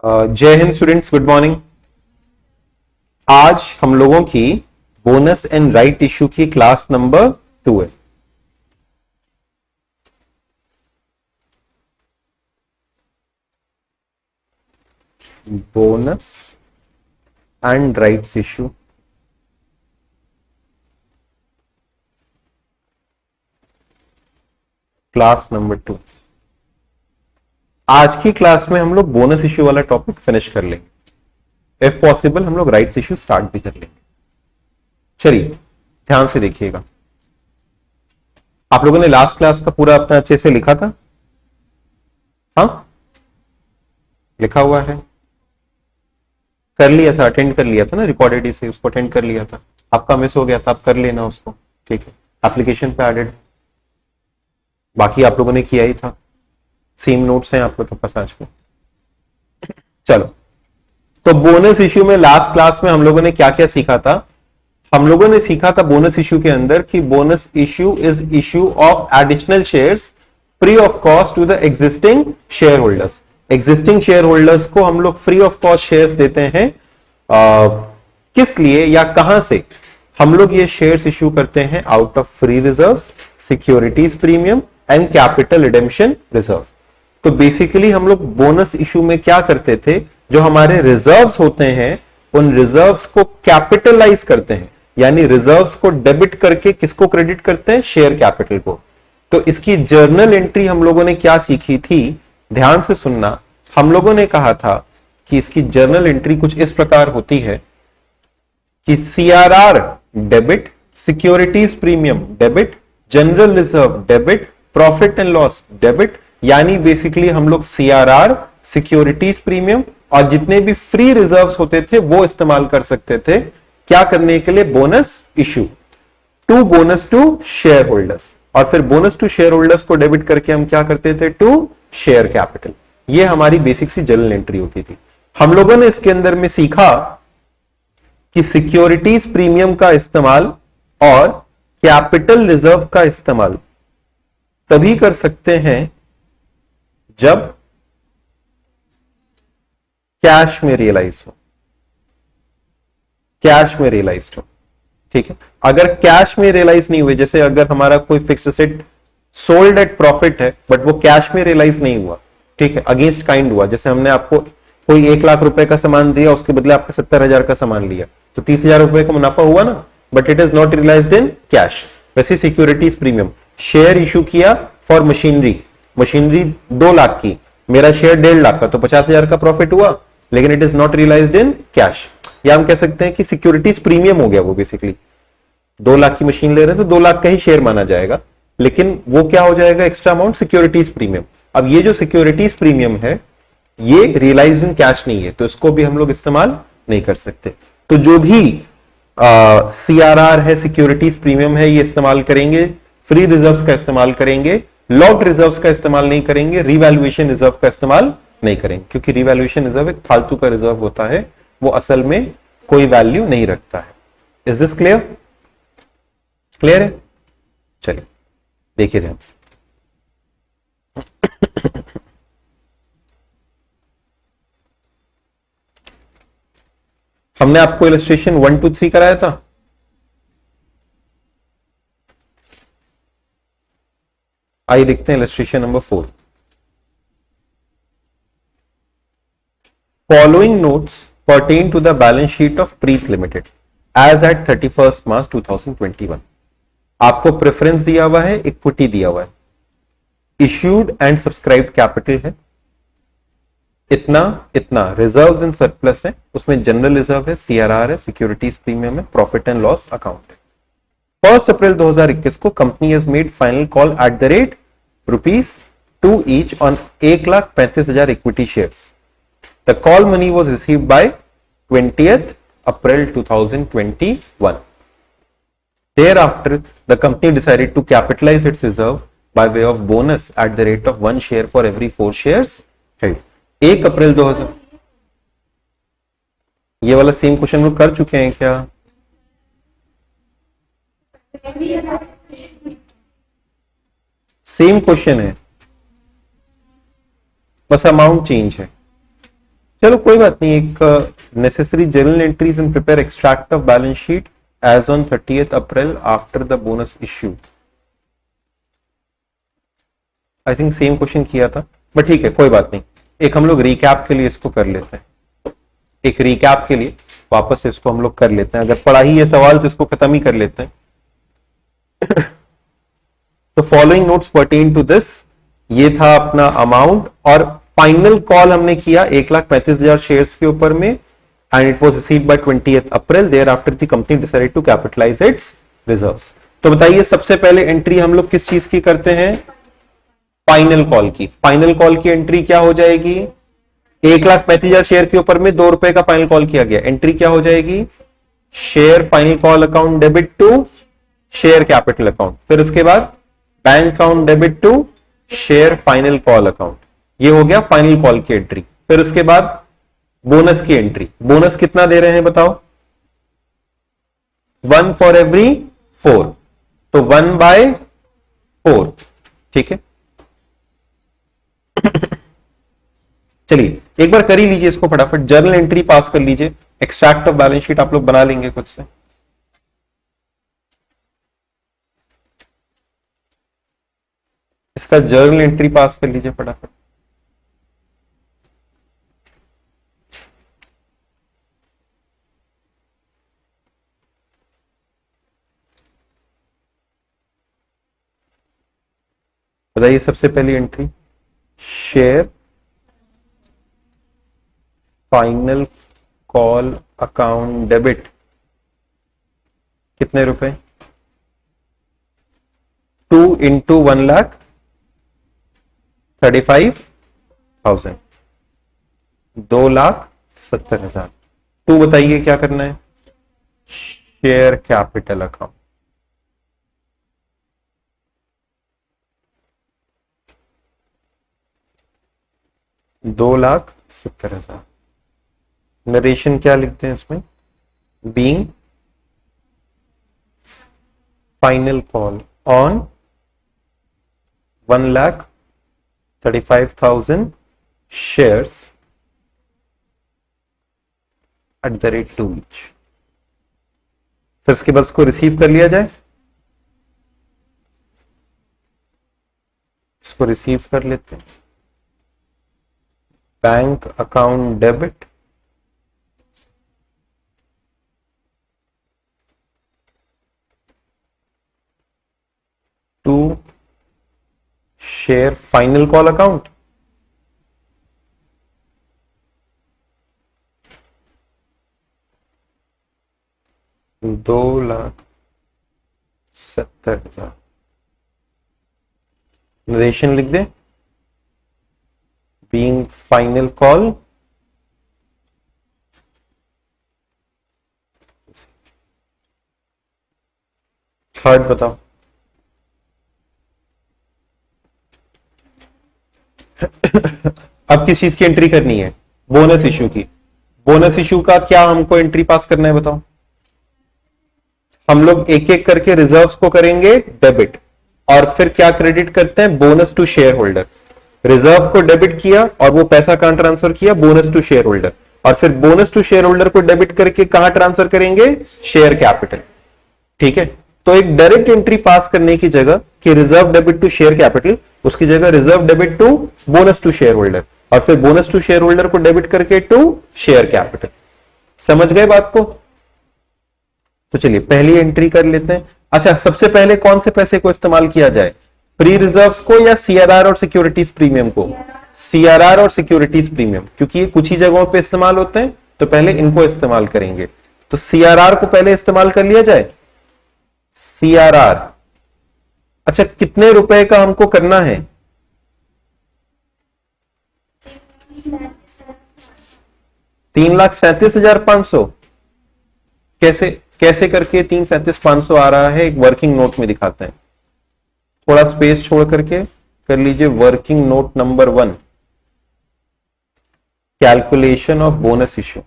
जय Hind students, good morning. आज हम लोगों की बोनस एंड राइट इश्यू की क्लास नंबर 2 है। Bonus and rights issue class number 2। आज की क्लास में हम लोग बोनस इश्यू वाला टॉपिक फिनिश कर लेंगे। इफ पॉसिबल हम लोग राइट्स इश्यू स्टार्ट भी कर लेंगे। चलिए ध्यान से देखिएगा। आप लोगों ने लास्ट क्लास का पूरा अपना अच्छे से लिखा था? हाँ, लिखा हुआ है, कर लिया था, अटेंड कर लिया था ना, रिकॉर्डेड से उसको अटेंड कर लिया था। आपका मिस हो गया था, आप कर लेना उसको, ठीक है। एप्लीकेशन पे एडेड, बाकी आप लोगों ने किया ही था। सेम नोट्स हैं आप लोगों के पास आज में। चलो, तो बोनस इश्यू में लास्ट क्लास में हम लोगों ने क्या क्या सीखा था? हम लोगों ने सीखा था बोनस इश्यू के अंदर कि bonus issue is issue of additional shares free of cost to the existing share holders. Existing share holders को हम लोग फ्री ऑफ कॉस्ट शेयर्स देते हैं। किस लिए या कहां से हम लोग ये शेयर्स इश्यू करते हैं? Out of free reserves, securities premium and capital redemption reserve. तो बेसिकली हम लोग बोनस इश्यू में क्या करते थे? जो हमारे रिजर्व्स होते हैं उन रिजर्व्स को कैपिटलाइज करते हैं, यानी रिजर्व्स को डेबिट करके किसको क्रेडिट करते हैं? शेयर कैपिटल को। तो इसकी जर्नल एंट्री हम लोगों ने क्या सीखी थी? ध्यान से सुनना। हम लोगों ने कहा था कि इसकी जर्नल एंट्री कुछ इस प्रकार होती है कि CRR debit, securities premium debit, general reserve debit, profit and loss debit. यानी बेसिकली हम लोग सीआरआर, सिक्योरिटीज प्रीमियम और जितने भी फ्री रिजर्व्स होते थे वो इस्तेमाल कर सकते थे क्या करने के लिए? Bonus issue to bonus to share holders. और फिर बोनस टू शेयर होल्डर्स को डेबिट करके हम क्या करते थे? To share capital. ये हमारी बेसिक सी जर्नल एंट्री होती थी। हम लोगों ने इसके अंदर में सीखा कि सिक्योरिटीज प्रीमियम का इस्तेमाल और कैपिटल रिजर्व का इस्तेमाल तभी कर सकते हैं जब कैश में रियलाइज हो, कैश में रियलाइज हो, ठीक है। अगर कैश में रियलाइज नहीं हुए, जैसे अगर हमारा कोई fixed asset sold at profit है बट वो कैश में रियलाइज नहीं हुआ, ठीक है, अगेंस्ट काइंड हुआ। जैसे हमने आपको कोई 1 लाख रुपए का सामान दिया, उसके बदले आपका 70,000 का सामान लिया, तो 30,000 रुपए का मुनाफा हुआ ना, but it is not realised in cash. वैसे सिक्योरिटीज प्रीमियम, शेयर इशू किया फॉर मशीनरी, मशीनरी 2 लाख की, मेरा शेयर 1.5 लाख का, तो 50,000 का प्रॉफिट हुआ, लेकिन it is not realised in cash. या हम कह सकते हैं कि सिक्योरिटीज प्रीमियम हो गया वो। बेसिकली 2 लाख की मशीन ले रहे हैं तो 2 लाख का ही शेयर माना जाएगा, लेकिन वो क्या हो जाएगा? Extra amount securities premium. अब ये जो सिक्योरिटीज प्रीमियम है ये रियलाइज इन कैश नहीं है, तो इसको भी हम लोग इस्तेमाल नहीं कर सकते। तो जो भी सीआरआर है, सिक्योरिटीज प्रीमियम है, ये इस्तेमाल करेंगे। फ्री रिजर्व्स का इस्तेमाल करेंगे, लॉक्ड रिजर्व्स का इस्तेमाल नहीं करेंगे, रिवैल्यूएशन रिजर्व का इस्तेमाल नहीं करेंगे, क्योंकि रिवैल्यूएशन रिजर्व एक फालतू का रिजर्व होता है, वो असल में कोई वैल्यू नहीं रखता है। Is this clear? क्लियर है? चलिए देखिए ध्यान से। हमने आपको इलस्ट्रेशन 1 2 3 कराया था। आइए देखते हैं illustration number 4। Following notes pertain to the balance sheet of Preet Limited as at 31st March 2021। आपको प्रेफरेंस दिया हुआ है, इक्विटी दिया हुआ है, इश्यूड एंड सब्सक्राइब्ड कैपिटल है इतना इतना, रिजर्व्स एंड सरप्लस है, उसमें जनरल रिजर्व है, सीआरआर है, सिक्योरिटीज प्रीमियम है, प्रॉफिट एंड लॉस अकाउंट है। 1 अप्रैल 2021 को company has made final call at the rate ₹2 each on 1,35,000 equity shares. The call money was received by 20th April 2021. Thereafter, the company decided to capitalize its reserve by way of bonus at the rate of 1 share for every 4 shares held. 1 अप्रैल 2000। ये वाला same question लोग कर चुके हैं क्या? Same question है, बस amount change है। चलो कोई बात नहीं, एक necessary journal entries and prepare extract of balance sheet as on 30th April after the bonus issue. I think same question किया था, बट ठीक है कोई बात नहीं। एक हम लोग रिकैप के लिए इसको कर लेते हैं, एक रिकैप के लिए वापस से इसको हम लोग कर लेते हैं। अगर पढ़ा ही ये सवाल तो इसको खत्म ही कर लेते हैं। तो following notes pertain to this, ये था अपना अमाउंट, और फाइनल कॉल हमने किया 1,35,000 शेयर्स के ऊपर में, and it was received by 20th April. Thereafter the company decided to capitalise its reserves. तो बताइए सबसे पहले एंट्री हम लोग किस चीज की करते हैं? फाइनल कॉल की। फाइनल कॉल की एंट्री क्या हो जाएगी? 1,35,000 शेयर के ऊपर में ₹2 का फाइनल कॉल किया गया, एंट्री क्या हो जाएगी? Share final call account debit to share capital account, फिर उसके बाद bank account debit to share final call account. ये हो गया फाइनल कॉल की एंट्री। फिर उसके बाद बोनस की एंट्री। बोनस कितना दे रहे हैं बताओ? 1 फॉर एवरी 4, तो 1/4। ठीक है, चलिए एक बार कर ही लीजिए इसको फटाफट, जर्नल एंट्री पास कर लीजिए। एक्सट्रैक्ट ऑफ बैलेंस शीट आप लोग बना लेंगे खुद से। इसका जर्नल एंट्री पास कर लीजिए फटाफट। बताइए सबसे पहली entry, share final call account debit, कितने रुपए? 2 इंटू 1,35,000, 2,70,000। 2 बताइए क्या करना है? Share capital account, 2,70,000। नरेशन क्या लिखते हैं इसमें? Being final call on 1,35,000 shares @2 each। फिर इसके बाद इसको रिसीव कर लिया जाए, इसको रिसीव कर लेते हैं। Bank account debit to share final call account, $2,70,000। Narration लिख दें, बीइंग फाइनल कॉल थर्ड बताओ। अब किस चीज की एंट्री करनी है? बोनस इश्यू की। बोनस इश्यू का क्या हमको एंट्री पास करना है बताओ? हम लोग एक एक करके रिजर्व्स को करेंगे डेबिट, और फिर क्या क्रेडिट करते हैं? Bonus to share holder. Reserve को डेबिट किया और वो पैसा कहां ट्रांसफर किया? Bonus to share holder. और फिर बोनस टू शेयर होल्डर को डेबिट करके कहां ट्रांसफर करेंगे? Share capital. ठीक है, तो एक डायरेक्ट एंट्री पास करने की जगह कि reserve debit to share capital, उसकी जगह reserve debit to bonus to share holder, और फिर बोनस टू शेयर होल्डर को डेबिट करके टू शेयर कैपिटल। समझ गए बात को? तो चलिए पहली एंट्री कर लेते हैं। अच्छा, सबसे पहले कौन से पैसे को इस्तेमाल किया जाए? फ्री रिजर्व्स को या सीआरआर और सिक्योरिटीज प्रीमियम को? सीआरआर और सिक्योरिटीज प्रीमियम, क्योंकि ये कुछ ही जगहों पे इस्तेमाल होते हैं, तो पहले इनको इस्तेमाल करेंगे। तो सीआरआर को पहले इस्तेमाल कर लिया जाए। सीआरआर, अच्छा कितने रुपए का हमको करना है? 3,37,500। कैसे कैसे करके 3,37,500 आ रहा है? एक वर्किंग नोट में दिखाते हैं। थोड़ा स्पेस छोड़ करके कर लीजिए working note number 1, calculation of bonus issue.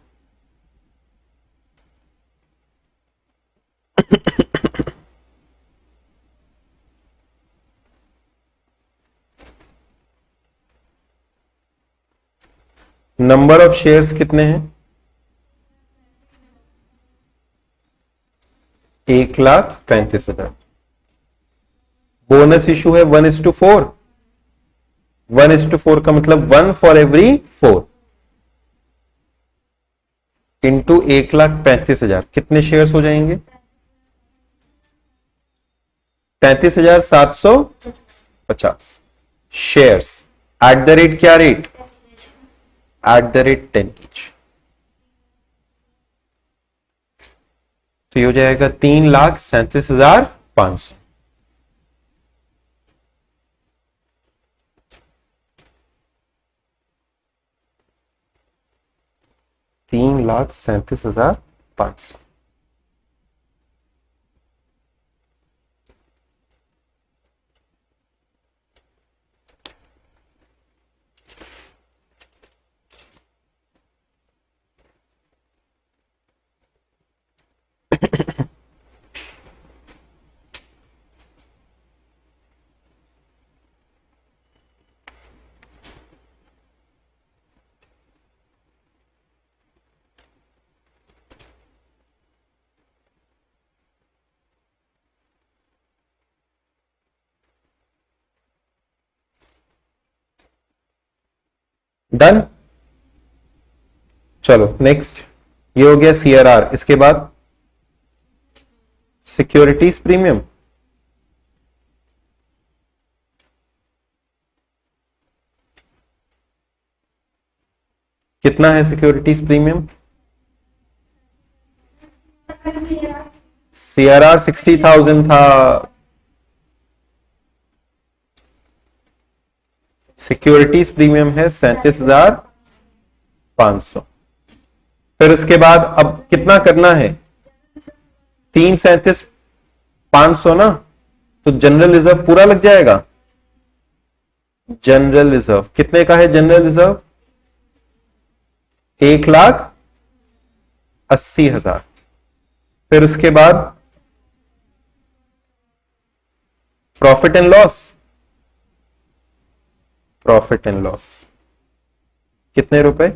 Number of shares कितने हैं? 1,35,000। बोनस इशू है 1:4। 1:4 का मतलब 1 फॉर एवरी 4 इंटू 1,35,000। कितने शेयर्स हो जाएंगे? 33,750 शेयर्स एट द रेट, क्या rate? Eight the rate 10 each. तो ये हो जाएगा 3,37,500। $3,37,500। डन। चलो नेक्स्ट, ये हो गया सीआरआर। इसके बाद सिक्योरिटीज प्रीमियम। कितना है सिक्योरिटीज प्रीमियम? सीआरआर 60,000 था। सिक्योरिटीज प्रीमियम है 37,500। फिर उसके बाद अब कितना करना है? 3,37,500 ना, तो जनरल रिजर्व पूरा लग जाएगा। जनरल रिजर्व कितने का है? General reserve 1,80,000। फिर उसके बाद profit and loss. Profit and loss कितने रुपए?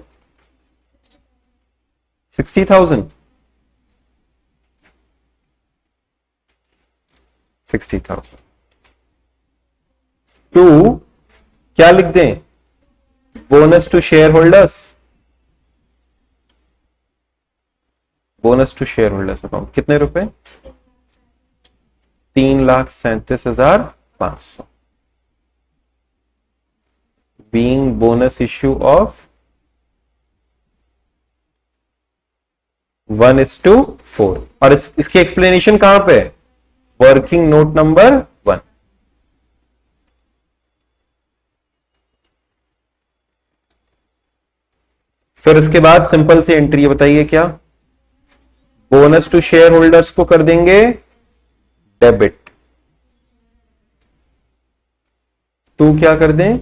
60,000। 60,000 टू क्या लिख दें? Bonus to share holders. Bonus to share holders account कितने रुपए? 3,37,500 बीइंग बोनस इश्यू ऑफ 1:4। और इसकी एक्सप्लेनेशन कहां पे? Working note number 1। फिर इसके बाद सिंपल सी एंट्री बताइए क्या? बोनस टू शेयर होल्डर्स को कर देंगे डेबिट। टू क्या कर दें?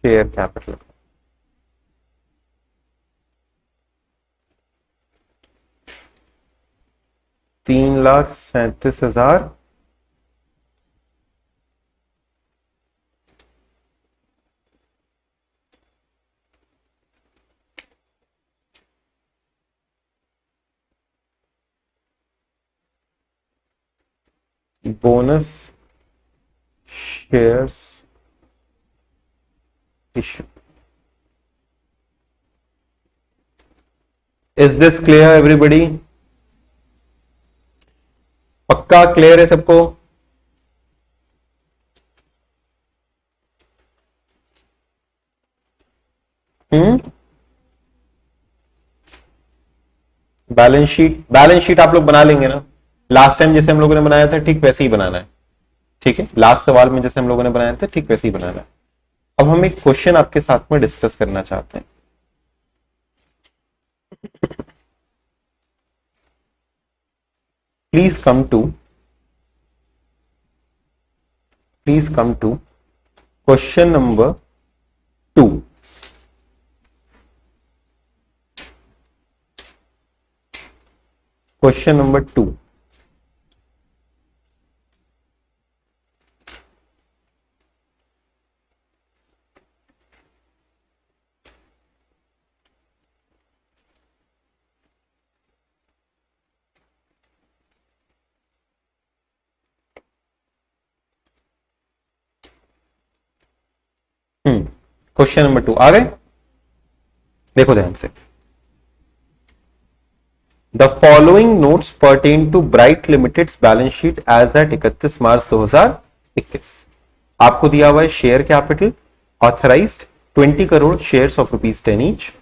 Share capital. $3,37,000 bonus shares issue. Is this clear everybody? पक्का क्लियर है सबको? बैलेंस शीट आप लोग बना लेंगे ना? लास्ट टाइम जैसे हम लोगों ने बनाया था ठीक वैसे ही बनाना है। ठीक है, लास्ट सवाल में जैसे हम लोगों ने बनाया था ठीक वैसे ही बनाना है। अब हम एक क्वेश्चन आपके साथ में डिस्कस करना चाहते हैं। Please come to question number 2। Question number 2। Question number 2 आ गए, देखो ध्यान से। The following notes pertain to Bright Limited's balance sheet as at 31 March 2021। आपको दिया हुआ है share capital authorised 20 crore shares of ₹10 each,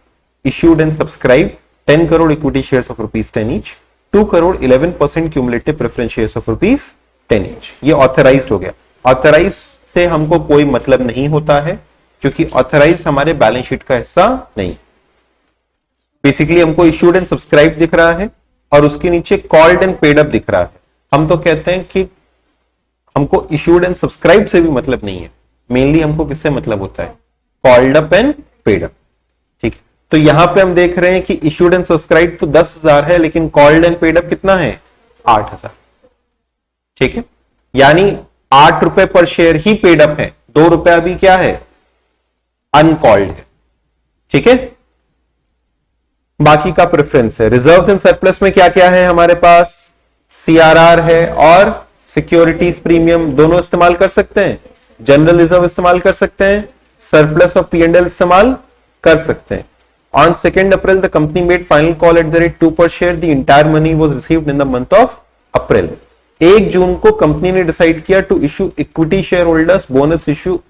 issued and subscribe 10 crore equity shares of ₹10 each, 2 crore 11% cumulative preference shares of ₹10 each. ये ऑथराइज्ड हो गया। Authorise से हमको कोई मतलब नहीं होता है क्योंकि ऑथराइज्ड हमारे बैलेंस शीट का हिस्सा नहीं। बेसिकली हमको इश्यूड एंड सब्सक्राइब दिख रहा है और उसके नीचे कॉल्ड एंड पेड अप दिख रहा है। हम तो कहते हैं कि हमको इश्यूड एंड सब्सक्राइब से भी मतलब नहीं है, मेनली हमको किससे मतलब होता है, called up and paid up. ठीक है, तो यहां पे हम देख रहे हैं कि इश्यूड एंड सब्सक्राइब तो 10,000 है, लेकिन कॉल्ड एंड पेड अप कितना है, 8,000। ठीक है, यानी 8 रुपए पर शेयर ही पेड अप है, 2 रुपया भी क्या है, अनकॉल्ड है। ठीक है, बाकी का प्रेफरेंस है। रिजर्व्स एंड सरप्लस में क्या क्या है हमारे पास, सीआरआर है और सिक्योरिटीज प्रीमियम दोनों इस्तेमाल कर सकते हैं, जनरल रिजर्व इस्तेमाल कर सकते हैं, सरप्लस ऑफ P&L इस्तेमाल कर सकते हैं। On 2 April the company made final call at the rate 2 per share, the entire money was received in the month of April. 1 जून को कंपनी ने डिसाइड किया to issue equity share holders bonus issue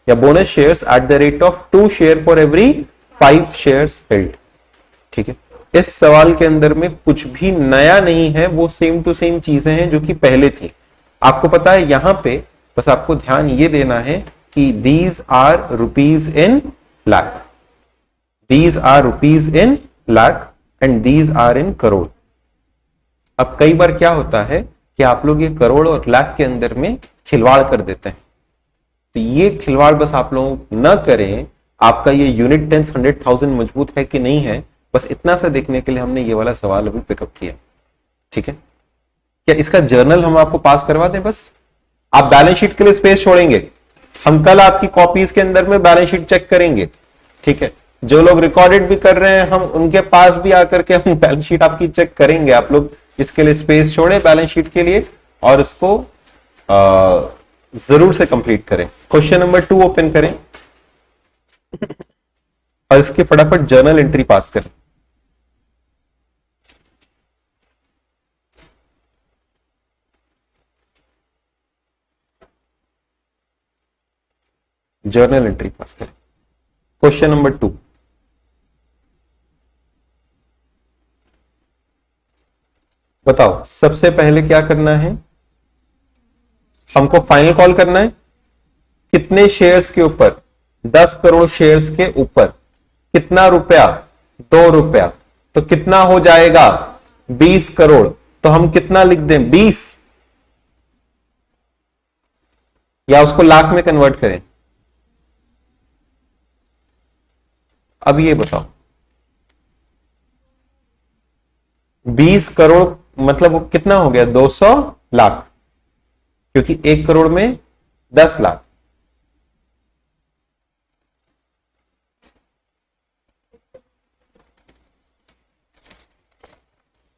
या bonus shares at the rate of 2 share for every 5 shares held. ठीक है, इस सवाल के अंदर में कुछ भी नया नहीं है, वो सेम टू सेम चीजें हैं जो कि पहले थी। आपको पता है यहां पे बस आपको ध्यान ये देना है कि these are rupees in lakh, these are rupees in lakh and these are in crore. अब कई बार क्या होता है कि आप लोग ये करोड़ और लाख के अंदर में खिलवाड़ कर देते हैं, तो ये खिलवाड़ बस आप लोग न करें। आपका ये यूनिट टेंस 100,000 मजबूत है कि नहीं है, बस इतना सा देखने के लिए हमने ये वाला सवाल अभी पिकअप किया। ठीक है, क्या इसका जर्नल हम आपको पास करवा दें? बस आप बैलेंस शीट के लिए स्पेस छोड़ेंगे, हम कल आपकी कॉपीज के अंदर में बैलेंस शीट चेक करेंगे। ठीक है, जो लोग रिकॉर्डेड भी कर रहे हैं हम उनके पास भी आकर के हम बैलेंस शीट आपकी चेक करेंगे। आप लोग इसके लिए स्पेस छोड़े बैलेंस शीट के लिए और इसको जरूर से कंप्लीट करें। क्वेश्चन नंबर 2 ओपन करें और इसके फटाफट जर्नल एंट्री पास करें। जर्नल एंट्री पास करें। क्वेश्चन नंबर 2, बताओ सबसे पहले क्या करना है, हमको फाइनल कॉल करना है। कितने शेयर्स के ऊपर, 10 करोड़ शेयर्स के ऊपर कितना रुपया, 2 रुपया, तो कितना हो जाएगा 20 करोड़। तो हम कितना लिख दें, 20, या उसको लाख में कन्वर्ट करें? अब ये बताओ 20 करोड़ मतलब वो कितना हो गया, 200 लाख, क्योंकि 1 करोड़ में 10 लाख।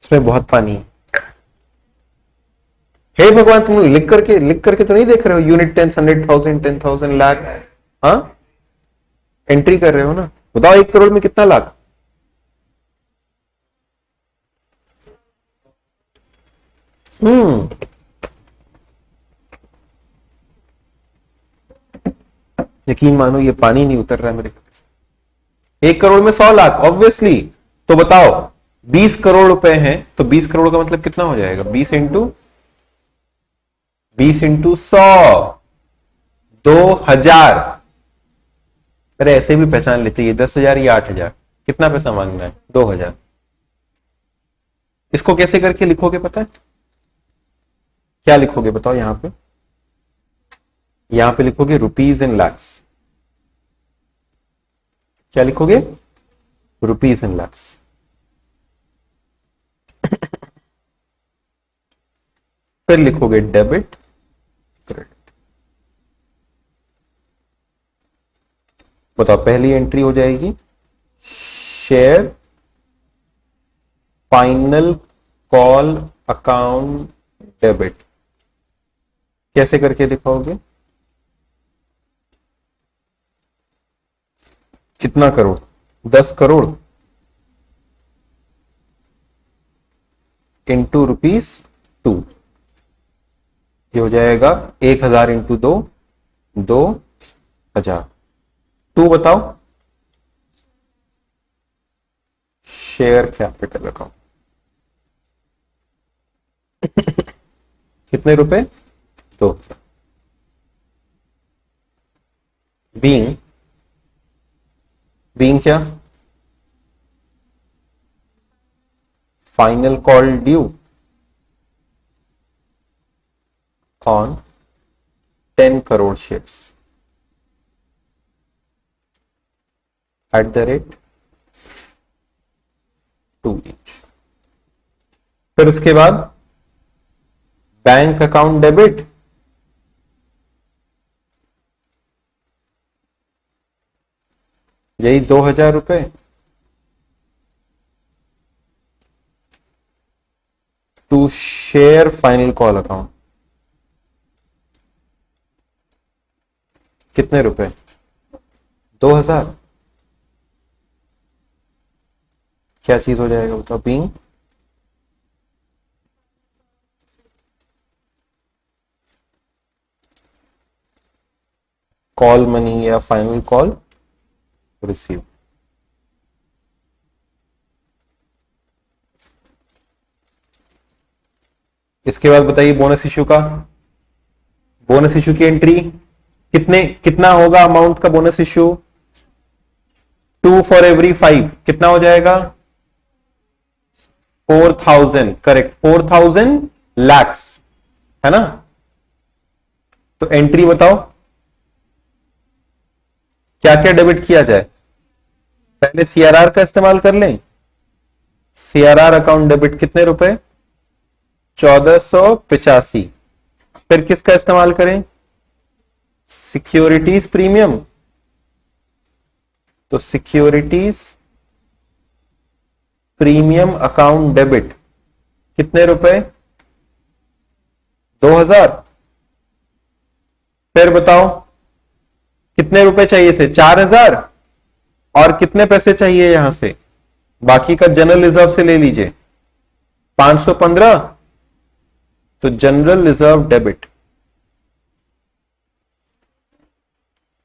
इसमें बहुत पानी है। हे भगवान, तुम लिख करके तो नहीं देख रहे हो, यूनिट टेंस 100,000 10,000 लाख, हाँ एंट्री कर रहे हो ना। बताओ 1 करोड़ में कितना लाख, यकीन मानो ये पानी नहीं उतर रहा है मेरे घर से। 1 करोड़ में 100 लाख ऑब्वियसली। तो बताओ 20 करोड़ रुपए हैं, तो 20 करोड़ का मतलब कितना हो जाएगा, 20 इंटू 100, 2,000। अरे ऐसे भी पहचान लेते, ये 10,000 या 8,000, कितना पैसा मांगना है, 2,000। इसको कैसे करके लिखोगे पता है, क्या लिखोगे बताओ? यहां पे लिखोगे रुपीज इन लैक्स। क्या लिखोगे, रुपीज इन लैक्स। फिर लिखोगे डेबिट क्रेडिट। बताओ पहली एंट्री हो जाएगी share final call account debit. कैसे करके दिखाओगे, कितना करोड़? 10 करोड़ इंटू ₹2, ये हो जाएगा 1000 इंटू 2, 2000। 2 बताओ, शेयर कैपिटल अकाउंट। कितने रुपए? 2000। बीइंग क्या? Final call due on 10 crore shares @2 each। फिर उसके बाद बैंक अकाउंट डेबिट, यही 2000 रुपए, to share final call account, कितने रुपए? 2000। क्या चीज हो जाएगा बताओ? बीइंग कॉल मनी या फाइनल कॉल रिसीव। इसके बाद बताइए बोनस इश्यू का। बोनस इश्यू की एंट्री कितना होगा अमाउंट का बोनस इश्यू? 2 फॉर एवरी 5, कितना हो जाएगा? 4000, करेक्ट, 4000 लैक्स, है ना? तो एंट्री बताओ क्या क्या डेबिट किया जाए। पहले सीआरआर का इस्तेमाल कर लें। सीआरआर अकाउंट डेबिट कितने रुपए? 1485। फिर किसका इस्तेमाल करें? Securities premium. तो सिक्योरिटीज प्रीमियम अकाउंट डेबिट कितने रुपए? 2000। फिर बताओ कितने रुपए चाहिए थे? 4000। और कितने पैसे चाहिए यहां से? बाकी का जनरल रिजर्व से ले लीजिए, 515। तो जनरल रिजर्व डेबिट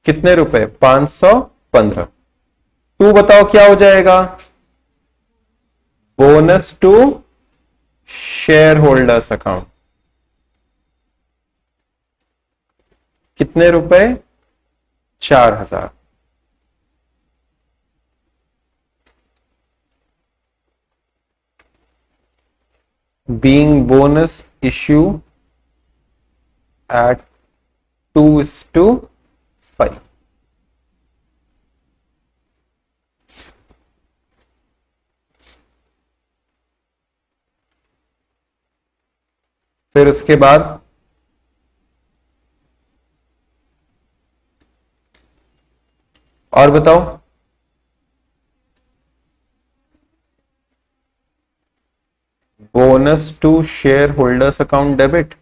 कितने रुपए? 515। टू बताओ क्या हो जाएगा? Bonus to share holders account कितने रुपए? 4000। being bonus issue at 2:5। फिर उसके बाद और बताओ। Bonus to share holders account debit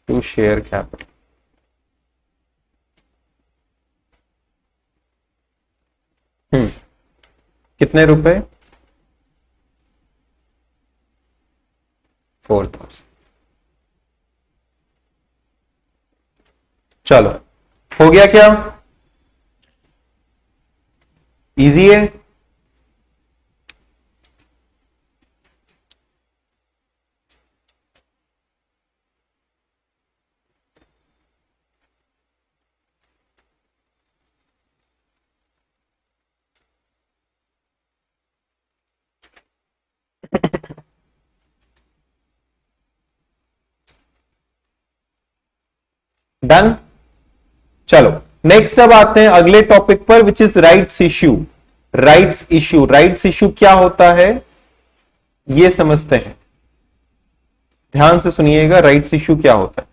to share capital कितने रुपए? 4000। चलो हो गया क्या? इजी है। डन। चलो नेक्स्ट अब आते हैं अगले टॉपिक पर, which is rights issue. Rights issue क्या होता है ये समझते हैं। ध्यान से सुनिएगा, राइट्स इश्यू क्या होता है।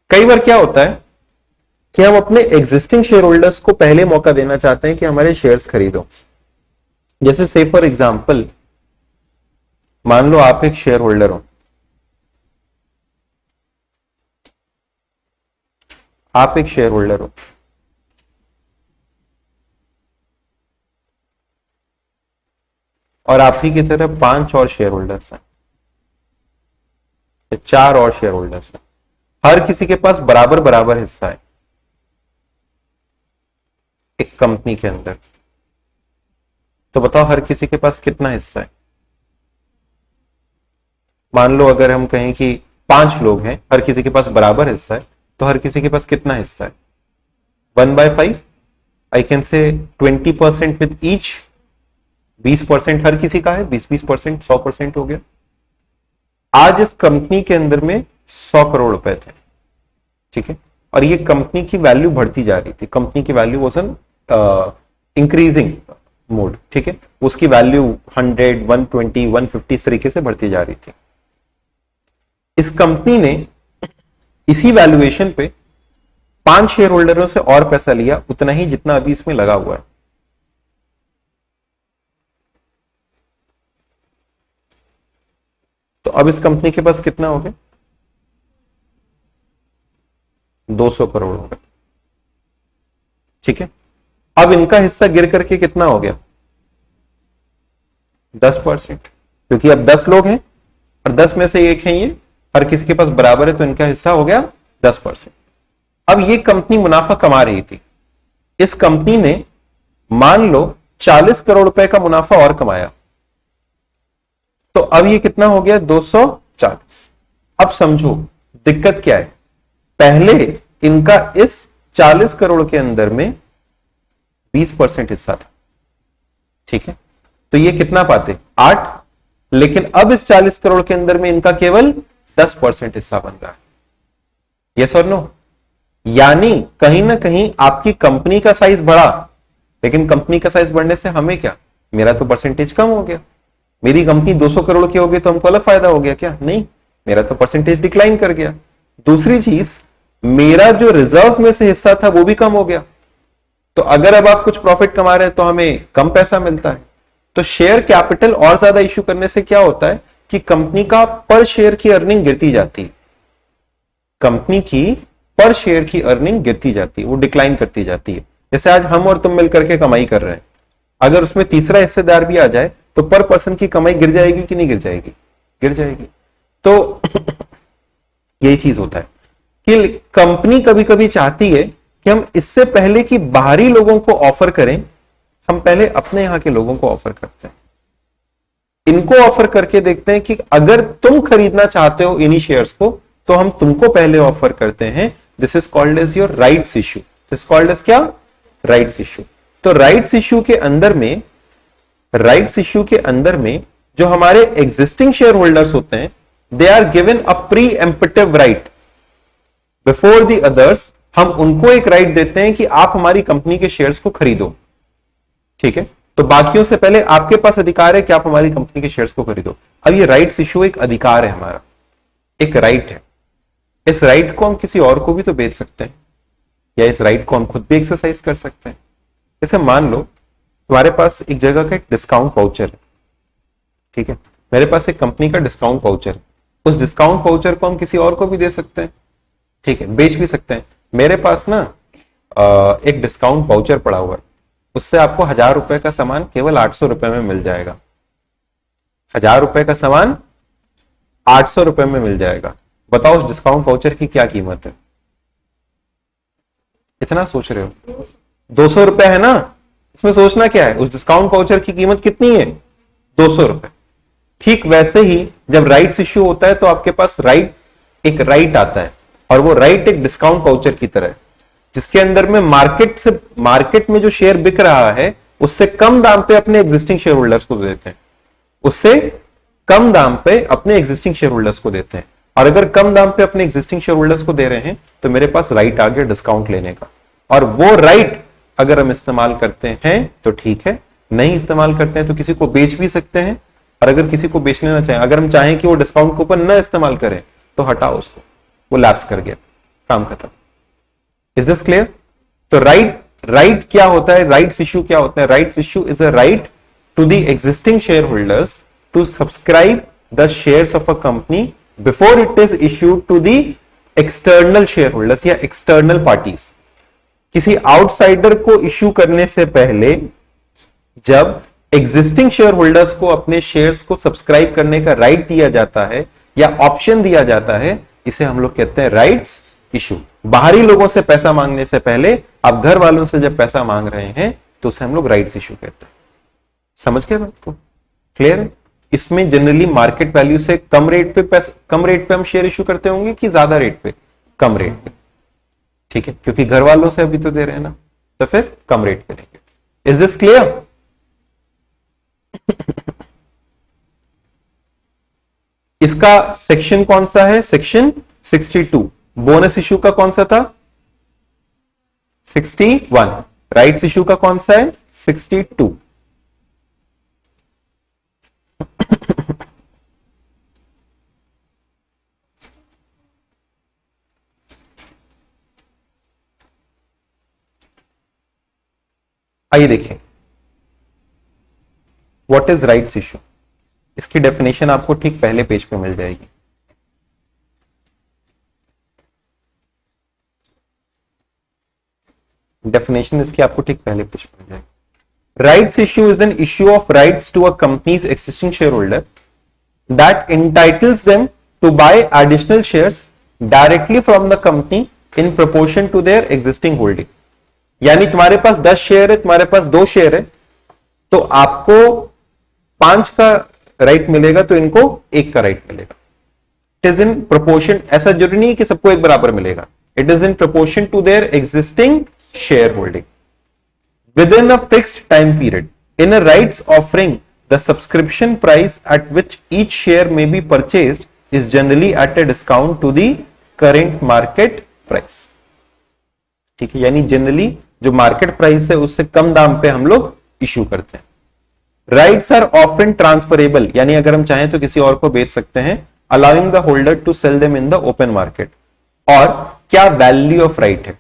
कई बार क्या होता है कि हम अपने एग्जिस्टिंग शेयर होल्डर्स को पहले मौका देना चाहते हैं कि हमारे शेयर्स खरीदो, जैसे से फॉर एग्जांपल मान लो आप एक शेयर होल्डर हो, आप एक शेयर होल्डर हो और आप ही की तरह 5 और शेयर होल्डर्स हैं, 4 और शेयर होल्डर्स हैं, हर किसी के पास बराबर बराबर हिस्सा है एक कंपनी के अंदर। तो बताओ हर किसी के पास कितना हिस्सा है? मान लो अगर हम कहें कि 5 लोग हैं, हर किसी के पास बराबर हिस्सा है, तो हर किसी के पास कितना हिस्सा है? 1/5। I can say 20% with each. 20% हर किसी का है, 20% 100% हो गया। आज इस कंपनी के अंदर में 100 करोड़ रुपए थे, ठीक है, और ये कंपनी की वैल्यू बढ़ती जा रही थी। कंपनी की value was an increasing mode, ठीक है, उसकी वैल्यू 100, 120, 150 इस तरीके से बढ़ती जा रही थी। इस कंपनी ने इसी वैल्यूएशन पे 5 शेयर होल्डरों से और पैसा लिया, उतना ही जितना अभी इसमें लगा हुआ है। तो अब इस कंपनी के पास कितना हो गया? 200 करोड़ हो गया, ठीक है। अब इनका हिस्सा गिर करके कितना हो गया? 10%, क्योंकि अब 10 लोग हैं और 10 में से एक है ये, हर किसी के पास बराबर है, तो इनका हिस्सा हो गया 10%। अब ये कंपनी मुनाफा कमा रही थी। इस कंपनी ने मान लो 40 करोड़ रुपए का मुनाफा और कमाया, तो अब ये कितना हो गया? 240। अब समझो दिक्कत क्या है। पहले इनका इस 40 करोड़ के अंदर में 20% हिस्सा था, ठीक है, तो ये कितना पाते? 8। लेकिन अब इस 40 करोड़ के अंदर में इनका केवल 10% हिस्सा बन रहा है। यस और नो? यानी कहीं ना कहीं आपकी कंपनी का साइज बढ़ा, लेकिन कंपनी का साइज बढ़ने से हमें क्या? मेरा तो परसेंटेज कम हो गया। मेरी कंपनी 200 करोड़ की हो गई तो हमको अलग फायदा हो गया क्या? नहीं, मेरा तो परसेंटेज डिक्लाइन कर गया। दूसरी चीज, मेरा जो रिजर्व में से हिस्सा था वो भी कम हो गया। तो अगर अब आप कुछ प्रॉफिट कमा रहे हैं तो हमें कम पैसा मिलता है। तो शेयर कैपिटल और ज्यादा इश्यू करने से क्या होता है कि कंपनी का पर शेयर की अर्निंग गिरती जाती है। कंपनी की पर शेयर की अर्निंग गिरती जाती है, वो डिक्लाइन करती जाती है। जैसे आज हम और तुम मिलकर के कमाई कर रहे हैं, अगर उसमें तीसरा हिस्सेदार भी आ जाए तो पर पर्सन की कमाई गिर जाएगी कि नहीं गिर जाएगी? गिर जाएगी। तो यही चीज होता है कि कंपनी कभी कभी चाहती है कि हम इससे पहले कि बाहरी लोगों को ऑफर करें, हम पहले अपने यहां के लोगों को ऑफर करते हैं। इनको ऑफर करके देखते हैं कि अगर तुम खरीदना चाहते हो इन्हीं शेयर्स को तो हम तुमको पहले ऑफर करते हैं। This is called as your rights issue. This called as क्या? Rights issue. तो राइट्स इश्यू के अंदर में, राइट्स इश्यू के अंदर में जो हमारे एग्जिस्टिंग शेयर होल्डर्स होते हैं, they are given a preemptive right before the others. हम उनको एक राइट देते हैं कि आप हमारी कंपनी के शेयर्स को खरीदो, ठीक है। तो बाकियों से पहले आपके पास अधिकार है कि आप हमारी कंपनी के शेयर्स को खरीदो। अब ये राइट्स इश्यू एक अधिकार है हमारा, एक राइट है। इस राइट को हम किसी और को भी तो बेच सकते हैं, या इस राइट को हम खुद भी एक्सरसाइज कर सकते हैं। जैसे मान लो तुम्हारे पास एक जगह का एक डिस्काउंट वाउचर है, ठीक है, मेरे पास एक कंपनी का डिस्काउंट वाउचर है। उस डिस्काउंट वाउचर को हम किसी और को भी दे सकते हैं, ठीक है, बेच भी सकते हैं। मेरे पास ना एक डिस्काउंट वाउचर पड़ा हुआ है, उससे आपको 1000 रुपए का सामान केवल 800 रुपए में मिल जाएगा। 1000 रुपए का सामान 800 रुपए में मिल जाएगा। बताओ उस डिस्काउंट वाउचर की क्या कीमत है? इतना सोच रहे हो? 200 रुपए है ना? इसमें सोचना क्या है? उस डिस्काउंट वाउचर की कीमत कितनी है? 200 रुपए। ठीक वैसे ही जब राइट्स इश्यू होता है तो आपके पास एक राइट आता है, और वो राइट एक डिस्काउंट वाउचर की तरह है, जिसके अंदर में मार्केट में जो शेयर बिक रहा है उससे कम दाम पे अपने एग्जिस्टिंग शेयर होल्डर्स को देते हैं, उससे कम दाम पे अपने एग्जिस्टिंग शेयर होल्डर्स को देते हैं। और अगर कम दाम पे अपने एग्जिस्टिंग शेयर होल्डर्स को दे रहे हैं तो मेरे पास राइट आ गया डिस्काउंट लेने का। और वो राइट अगर हम इस्तेमाल करते हैं तो ठीक है, नहीं इस्तेमाल करते हैं तो किसी को बेच भी सकते हैं। और अगर किसी को बेचने ना चाहें, अगर हम चाहें कि वो डिस्काउंट कूपन ना इस्तेमाल करें तो हटाओ उसको, वो लैप्स कर गया, काम खत्म। Is this clear? तो राइट क्या होता है? राइट्स इश्यू क्या होता है? Rights issue is a right to the existing share holders to subscribe the shares of a company before it is issued to the external share holders या external parties. किसी outsider को issue करने से पहले जब एग्जिस्टिंग शेयर होल्डर्स को अपने shares को सब्सक्राइब करने का राइट दिया जाता है या ऑप्शन दिया जाता है, इसे हम लोग कहते हैं राइट्स इशू। बाहरी लोगों से पैसा मांगने से पहले आप घर वालों से जब पैसा मांग रहे हैं तो उसे हम लोग राइट्स इशू कहते हैं। समझ गए बात को? क्लियर है? इसमें जनरली मार्केट वैल्यू से कम रेट पे हम शेयर इशू करते होंगे कि ज्यादा रेट पे? कम रेट पे। ठीक है, क्योंकि घर वालों से अभी तो दे रहे हैं ना, तो फिर कम रेट पे देंगे। Is this clear? इसका सेक्शन कौन सा है? सेक्शन 62। बोनस इशू का कौन सा था? 61। राइट्स इशू का कौन सा है? 62। आइए देखें व्हाट इज राइट्स इशू। इसकी डेफिनेशन आपको ठीक पहले पेज पे मिल जाएगी। डेफिनेशन इसकी आपको ठीक पहले पेज पे मिल जाएगी। Rights issue is an issue of rights to a company's existing share holder that entitles them to buy additional shares directly from the company in proportion to their existing holding. यानी तुम्हारे पास 10 share है, तुम्हारे पास 2 share है, तो आपको 5 का right मिलेगा तो इनको 1 का राइट मिलेगा। It is in proportion. ऐसा जरूरी नहीं है कि सबको एक बराबर मिलेगा। It is in proportion to their existing share holding within a fixed time period. In a rights offering the subscription price at which each share may be purchased is generally at a discount to the current market price. ठीक है, यानी generally जो market price है उससे कम दाम पे हम लोग इशू करते हैं। राइट्स आर ऑफन ट्रांसफरेबल, यानी अगर हम चाहें तो किसी और को बेच सकते हैं, allowing the holder to sell them in the open market. और क्या वैल्यू ऑफ राइट है?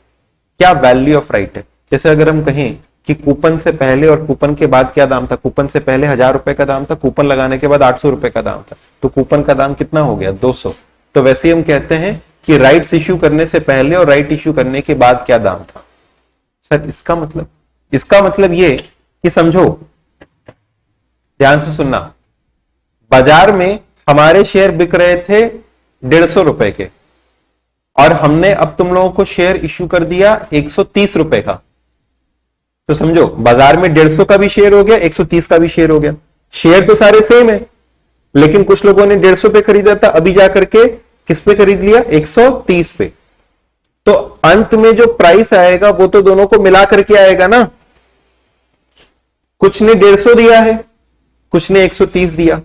क्या वैल्यू ऑफ राइट है? जैसे अगर हम कहें कि कूपन से पहले और कूपन के बाद क्या दाम था? कूपन से पहले 1000 रुपए का दाम था, कूपन लगाने के बाद 800 रुपए का दाम था, तो कूपन का दाम कितना हो गया? 200। तो वैसे हम कहते हैं कि राइट्स इश्यू करने से पहले और राइट इश्यू करने के बाद क्या दाम था। सर इसका मतलब ये कि समझो, ध्यान से सुनना, बाजार में हमारे शेयर बिक रहे थे 150 रुपए के और हमने अब तुम लोगों को शेयर इश्यू कर दिया 130 रुपए का। तो समझो बाजार में 150 का भी शेयर हो गया, 130 का भी शेयर हो गया। शेयर तो सारे सेम है, लेकिन कुछ लोगों ने 150 पे खरीदा था, अभी जाकर के किस पे खरीद लिया? 130 पे। तो अंत में जो प्राइस आएगा वो तो दोनों को मिला करके आएगा ना। कुछ ने 150 दिया है, कुछ ने 130 दिया,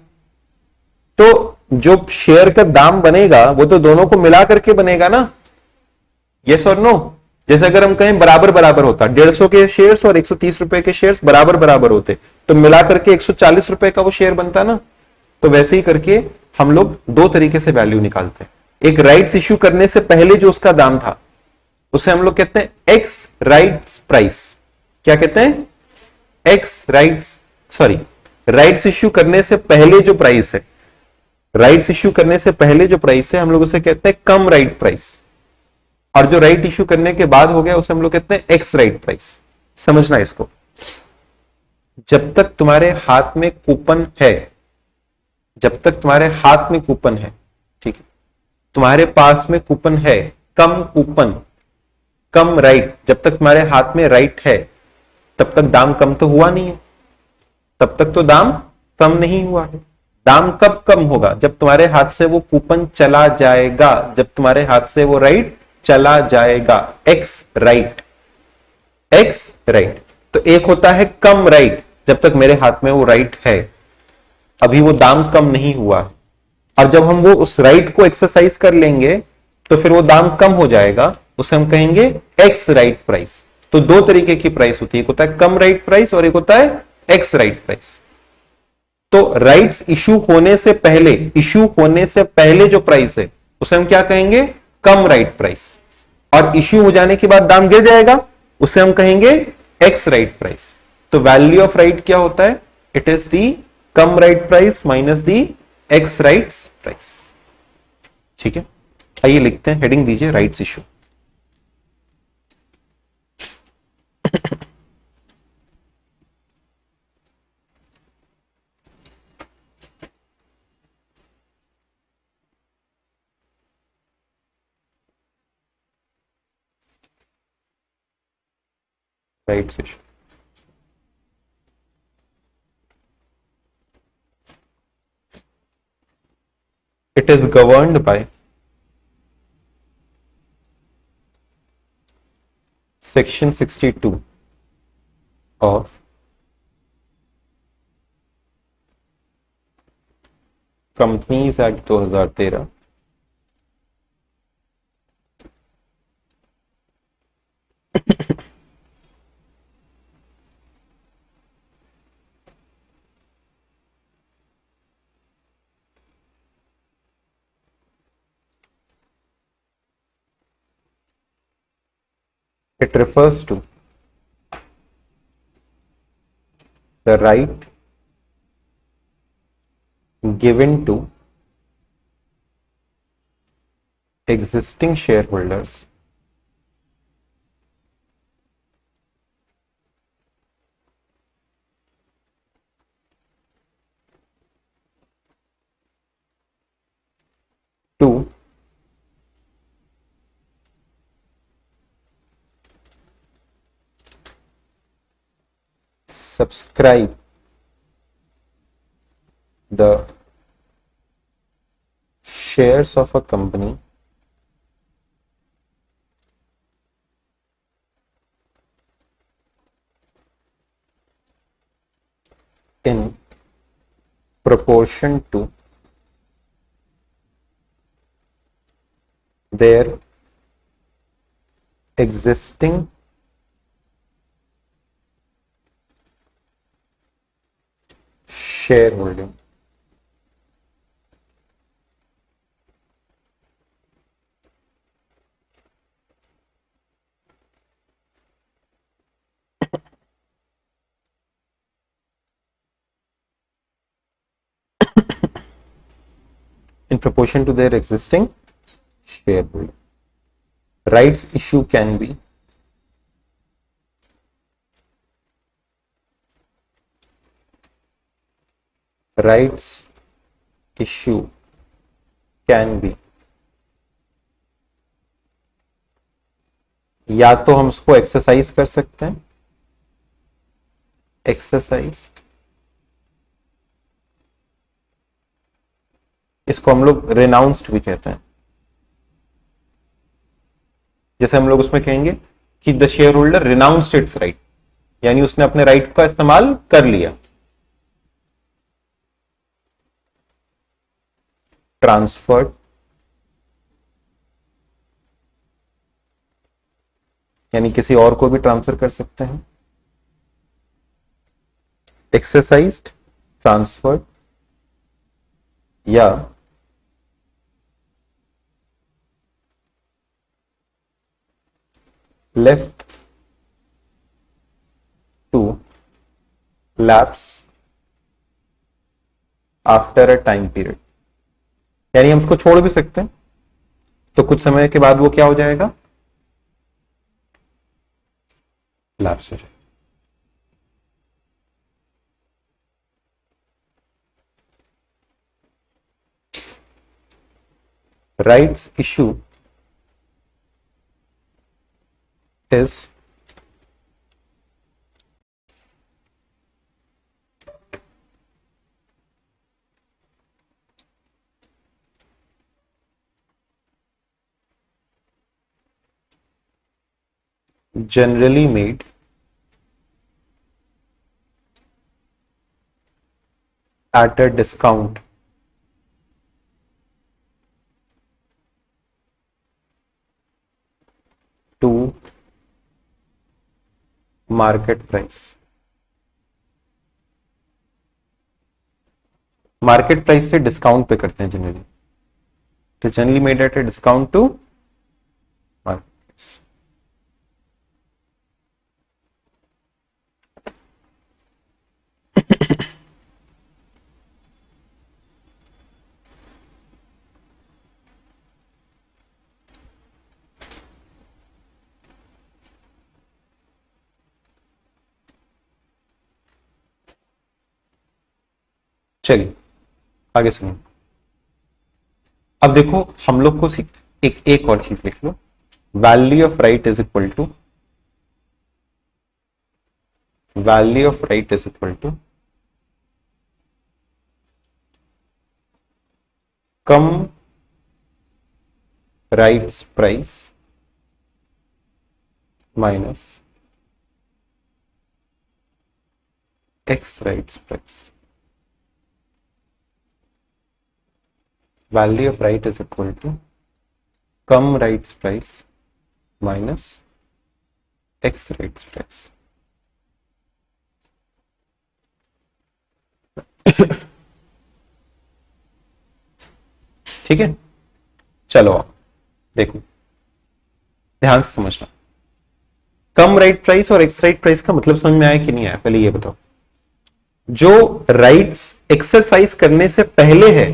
तो जो शेयर का दाम बनेगा वो तो दोनों को मिला करके बनेगा ना। यस और नो? जैसे अगर हम कहें बराबर बराबर होता, 150 के शेयर्स और 130 रुपए के शेयर्स बराबर बराबर होते, तो मिला करके 140 रुपए का वो शेयर बनता ना। तो वैसे ही करके हम लोग 2 तरीके से वैल्यू निकालते हैं। एक राइट्स इश्यू करने से पहले जो उसका दाम था उसे हम लोग कहते हैं एक्स राइट्स प्राइस। क्या कहते हैं? X rights, sorry, rights issue करने से पहले जो प्राइस है, राइट्स इश्यू करने से पहले जो प्राइस है हम लोग उसे कहते हैं कम राइट प्राइस। और जो राइट इश्यू करने के बाद हो गया उसे हम लोग कहते हैं एक्स राइट प्राइस। समझना इसको। जब तक तुम्हारे हाथ में कूपन है, जब तक तुम्हारे हाथ में कूपन है, ठीक है, तुम्हारे पास में कूपन है, कम कूपन कम राइट, जब तक तुम्हारे हाथ में राइट है तब तक दाम कम तो हुआ नहीं है, तब तक तो दाम कम नहीं हुआ है। दाम कब कम होगा? जब तुम्हारे हाथ से वो कूपन चला जाएगा, जब तुम्हारे हाथ से वो राइट चला जाएगा। X right, x right. तो एक होता है कम राइट, जब तक मेरे हाथ में वो राइट है, अभी वो दाम कम नहीं हुआ, और जब हम वो उस राइट को एक्सरसाइज कर लेंगे तो फिर वो दाम कम हो जाएगा, उसे हम कहेंगे एक्स राइट प्राइस। तो 2 तरीके की प्राइस होती है, एक होता है कम राइट प्राइस और एक होता है एक्स राइट प्राइस। तो राइट्स इश्यू होने से पहले, इश्यू होने से पहले जो प्राइस है उसे हम क्या कहेंगे? कम राइट प्राइस। और इश्यू हो जाने के बाद दाम गिर जाएगा, उसे हम कहेंगे एक्स राइट प्राइस। तो वैल्यू ऑफ राइट क्या होता है? It is the come right price minus the x rights price. ठीक है, आइए लिखते हैं, हेडिंग दीजिए rights issue. Rights issue, it is governed by section 62 of companies act 2013। It refers to the right given to existing shareholders to subscribe the shares of a company in proportion to their existing shareholding। In proportion to their existing shareholding, rights issue can be rights issue can be या तो हम उसको exercise कर सकते हैं, exercise, इसको हम लोग रेनाउंस्ड भी कहते हैं। जैसे हम लोग उसमें कहेंगे कि the share holder renounced it's right, यानी उसने अपने राइट का इस्तेमाल कर लिया। ट्रांसफर्ड, यानी किसी और को भी ट्रांसफर कर सकते हैं। एक्सरसाइज्ड, ट्रांसफर्ड या left to lapse after a time period, यानी हम उसको छोड़ भी सकते हैं, तो कुछ समय के बाद वो क्या हो जाएगा, लैप्स हो जाएगा। Rights issue is generally made at a discount to market price. Market price से डिस्काउंट पे करते हैं generally, it is generally made at a discount to market price. चलिए आगे सुनिए। अब देखो हम लोग को एक और चीज लिख लो, value of right is equal to cum rights price minus ex rights price. Value of right is equal to cum rights price minus ex rights price. ठीक है, चलो आप देखो ध्यान से समझना, कम राइट प्राइस और एक्स राइट प्राइस का मतलब समझ में आया कि नहीं आया, पहले ये बताओ। जो राइट्स एक्सरसाइज करने से पहले है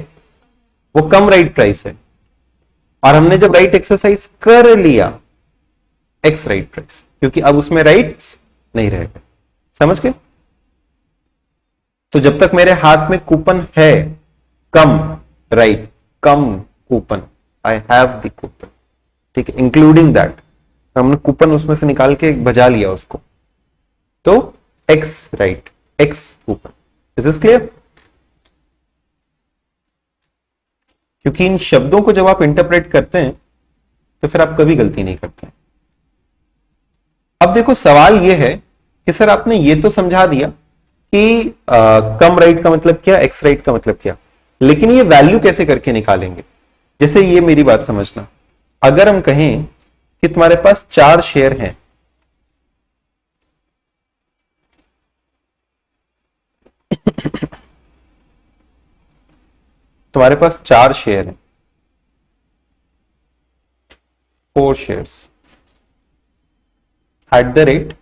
वो कम राइट प्राइस है, और हमने जब राइट एक्सरसाइज कर लिया एक्स राइट प्राइस, क्योंकि अब उसमें राइट्स नहीं रह गए। समझ गए? तो जब तक मेरे हाथ में कूपन है cum right, cum coupon, I have the coupon, ठीक है, इंक्लूडिंग दैट, हमने कूपन उसमें से निकाल के बजा लिया उसको, तो x right, x coupon. Is this clear? क्योंकि इन शब्दों को जब आप इंटरप्रेट करते हैं तो फिर आप कभी गलती नहीं करते। अब देखो सवाल यह है कि सर आपने ये तो समझा दिया कि कम राइट का मतलब क्या, एक्स राइट का मतलब क्या, लेकिन ये वैल्यू कैसे करके निकालेंगे? जैसे ये मेरी बात समझना, अगर हम कहें कि तुम्हारे पास 4 शेयर हैं, तुम्हारे पास 4 शेयर हैं, 4 शेयर्स एट द रेट,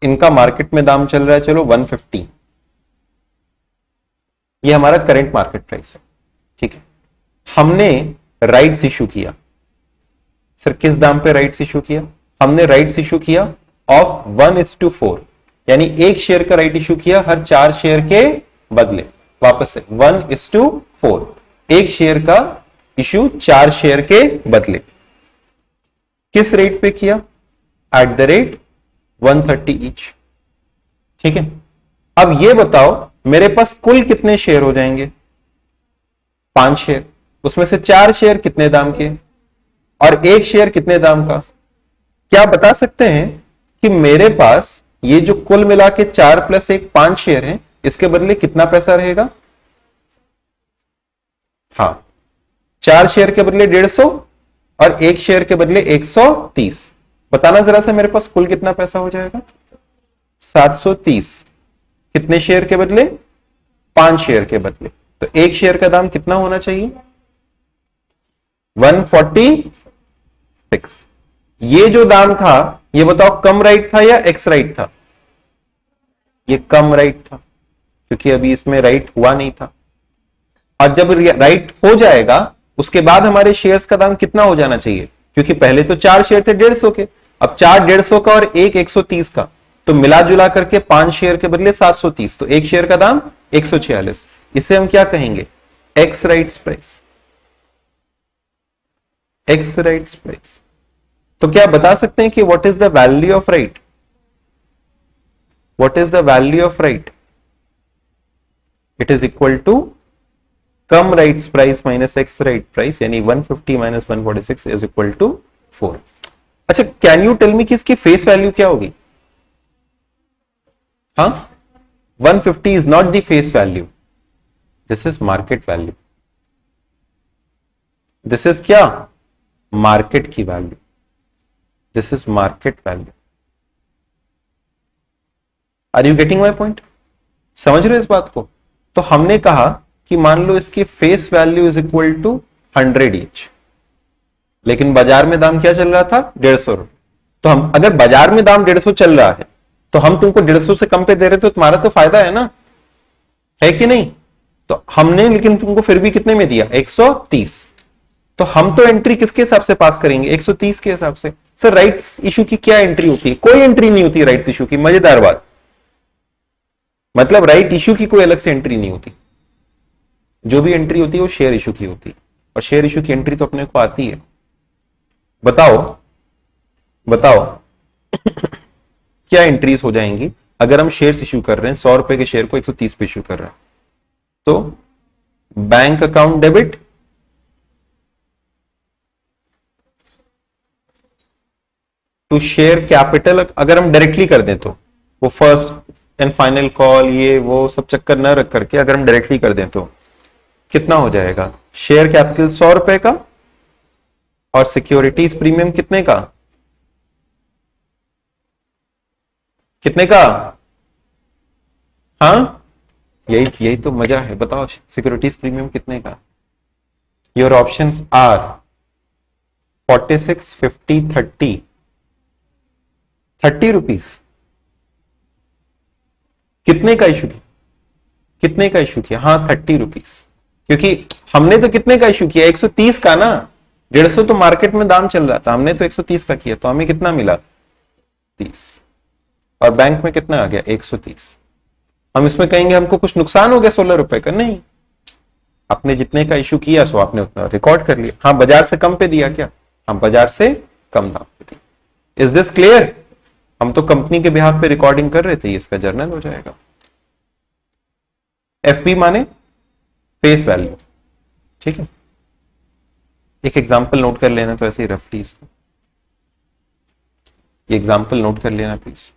इनका मार्केट में दाम चल रहा है चलो 150, ये हमारा करंट मार्केट प्राइस है। ठीक है, हमने राइट्स इशू किया। सर किस दाम पे राइट्स इशू किया? हमने राइट्स इशू किया ऑफ 1:4, यानी एक शेयर का राइट इशू किया हर 4 शेयर के बदले। वापस से 1:4, एक शेयर का इशू 4 शेयर के बदले। किस रेट पे किया? Eight the rate 130 each. ठीक है, अब ये बताओ मेरे पास कुल कितने शेयर हो जाएंगे? 5 शेयर, उसमें से 4 शेयर कितने दाम के और एक शेयर कितने दाम का? क्या बता सकते हैं कि मेरे पास ये जो कुल मिला के 4 + 1 5 शेयर हैं, इसके बदले कितना पैसा रहेगा? हाँ, 4 शेयर के बदले 150 और एक शेयर के बदले 130। बताना जरा सा मेरे पास कुल कितना पैसा हो जाएगा? 730। कितने शेयर के बदले? 5 शेयर के बदले। तो एक शेयर का दाम कितना होना चाहिए? 146। ये जो दाम था ये बताओ कम राइट था या एक्स राइट था? ये कम राइट था, क्योंकि अभी इसमें राइट हुआ नहीं था। और जब राइट हो जाएगा उसके बाद हमारे शेयर्स का दाम कितना हो जाना चाहिए? क्योंकि पहले तो 4 शेयर थे 150 के, अब 4 150 का और एक 130 का, तो मिला जुला करके 5 शेयर के बदले 730, तो एक शेयर का दाम 146। इसे हम क्या कहेंगे? Ex rights price. Ex rights price. तो क्या बता सकते हैं कि what is the value of right? What is the value of right? It is equal to cum rights price minus ex right price, यानी 150 माइनस 146 इज इक्वल टू 4। अच्छा, can you tell me कि इसकी face value क्या होगी? हाँ, 150 is not the face value, this is market value. This is क्या? Market की वैल्यू। This is market value. Are you getting my point? समझ रहे हो इस बात को? तो हमने कहा कि मान लो इसकी face value is equal to 100 each, लेकिन बाजार में दाम क्या चल रहा था? 150 रुपए। तो हम अगर बाजार में दाम 150 चल रहा है तो हम तुमको 150 से कम पे दे रहे, तो तुम्हारा तो फायदा है ना, है कि नहीं? तो हमने लेकिन तुमको फिर भी कितने में दिया? 130। तो हम तो एंट्री किसके हिसाब से पास करेंगे? 130 के हिसाब से। सर राइट्स इशू की क्या एंट्री होती है? कोई एंट्री नहीं होती राइट्स इशू की। मजेदार बात, मतलब राइट इशू की कोई अलग से एंट्री नहीं होती, जो भी एंट्री होती है वो शेयर इशू की होती है, और शेयर इशू की एंट्री तो अपने को आती है। बताओ बताओ क्या एंट्रीज हो जाएंगी अगर हम शेयर इशू कर रहे हैं, 100 रुपए के शेयर को 130 पे इशू कर रहे हैं? तो bank account debit, to share capital, अगर हम डायरेक्टली कर दें तो वो फर्स्ट एंड फाइनल कॉल ये वो सब चक्कर न रख करके अगर हम डायरेक्टली कर दें तो कितना हो जाएगा? शेयर कैपिटल 100 रुपए का और सिक्योरिटीज प्रीमियम कितने का? कितने का? हाँ, यही यही तो मजा है। बताओ सिक्योरिटीज प्रीमियम कितने का? Your options are 46, 50, 30। 30 रुपीज। कितने का इशू किया? कितने का इशू किया? हाँ 30 रुपीज, क्योंकि हमने तो कितने का इशू किया? 130 का ना। 150 तो मार्केट में दाम चल रहा था, हमने तो 130 का किया, तो हमें कितना मिला? 30। और बैंक में कितना आ गया? 130। हम इसमें कहेंगे हमको कुछ नुकसान हो गया 16 रुपए का? नहीं, आपने जितने का इशू किया सो आपने उतना रिकॉर्ड कर लिया। हाँ, बाजार से कम पे दिया क्या? हम बाजार से कम दाम पे दिया। Is this clear? हम तो कंपनी के बिहाफ पे रिकॉर्डिंग कर रहे थे, इसका जर्नल हो जाएगा। एफवी माने फेस वैल्यू, ठीक है। एक एग्जांपल नोट कर लेना तो ऐसे ही रफली इसको, ये एग्जांपल नोट कर लेना प्लीज।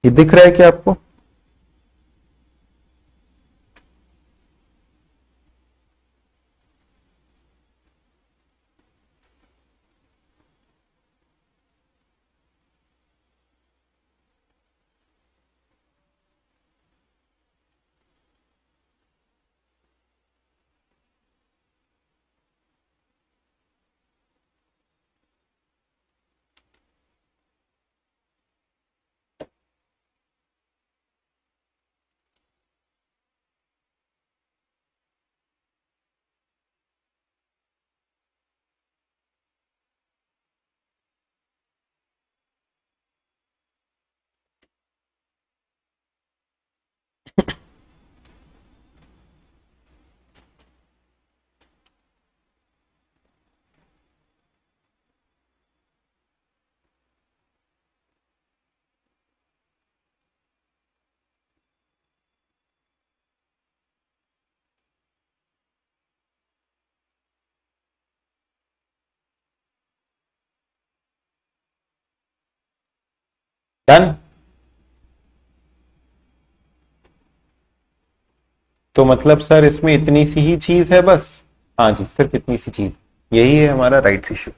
ये दिख रहा है क्या आपको? डन। तो मतलब सर इसमें इतनी सी ही चीज है बस? हाँ जी, सिर्फ इतनी सी चीज, यही है हमारा राइट्स इशू।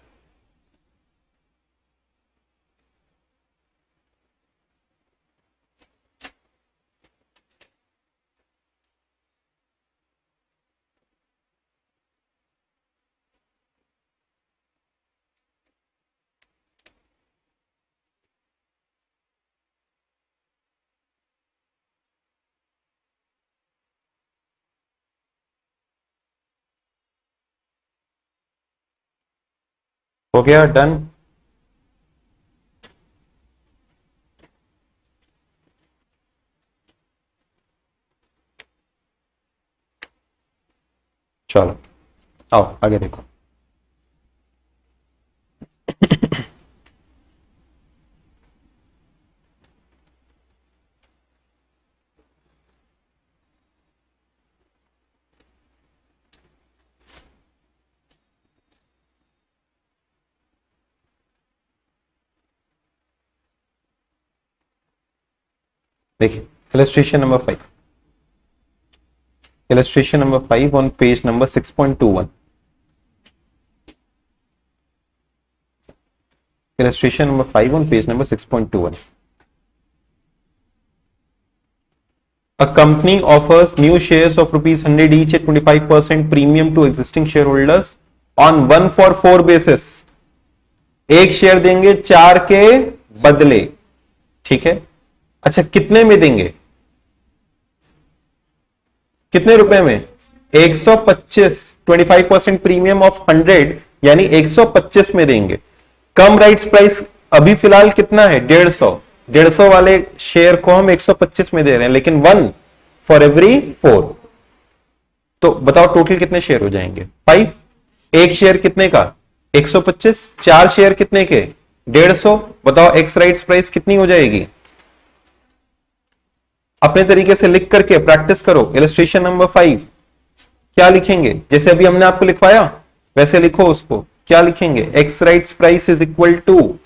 हो गया डन। चलो आओ आगे देखो। देखिए illustration number 5, illustration number 5 on page number 6.21, illustration number 5 on page number 6.21. A company offers new shares of rupees 100 each at 25% premium to existing shareholders on 1-for-4 basis. एक share देंगे 4 के बदले, ठीक है। अच्छा कितने में देंगे? कितने रुपए में? 125, 25% प्रीमियम ऑफ 100 यानी 125 में देंगे। कम राइट्स प्राइस अभी फिलहाल कितना है? 150। 150 वाले शेयर को हम 125 में दे रहे हैं, लेकिन 1 फॉर एवरी 4। तो बताओ टोटल कितने शेयर हो जाएंगे? 5। एक शेयर कितने का? 125। 4 शेयर कितने के? 150। बताओ एक्स राइट्स प्राइस कितनी हो जाएगी? अपने तरीके से लिख करके प्रैक्टिस करो। इलस्ट्रेशन नंबर 5 क्या लिखेंगे? जैसे अभी हमने आपको लिखवाया वैसे लिखो उसको। क्या लिखेंगे? Ex rights price is equal to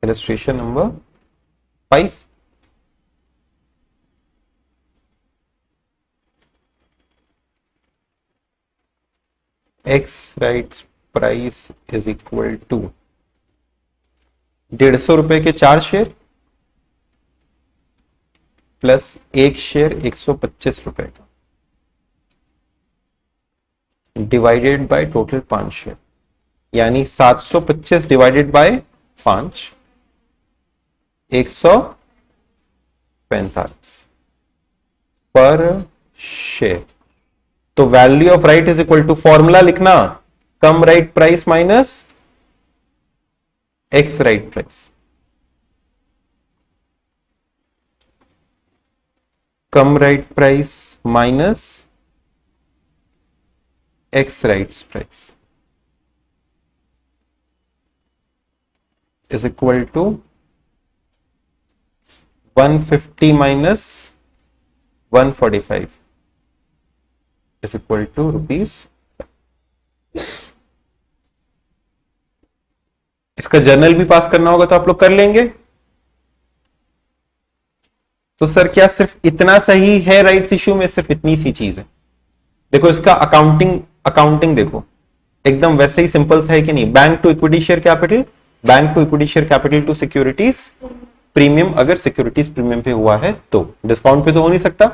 illustration number 5। Ex rights price is equal to 150 रुपए के 4 शेयर प्लस एक शेयर 125 रुपए का डिवाइडेड बाय टोटल 5 शेयर, यानी 725 डिवाइडेड बाय 5 145 पर शेयर। तो value of right is equal to, formula लिखना, cum right price minus ex right price. Cum right price minus ex rights price is equal to 150 minus 145 is equal to rupees. इसका journal भी pass करना होगा तो आप लोग कर लेंगे। तो सर क्या सिर्फ इतना सही है राइट्स इश्यू में? सिर्फ इतनी सी चीज है। देखो इसका अकाउंटिंग देखो एकदम वैसे ही सिंपल सा है कि नहीं? Bank to equity share capital, bank to equity share capital to securities premium. अगर सिक्योरिटीज प्रीमियम पे हुआ है तो डिस्काउंट पे तो हो नहीं सकता।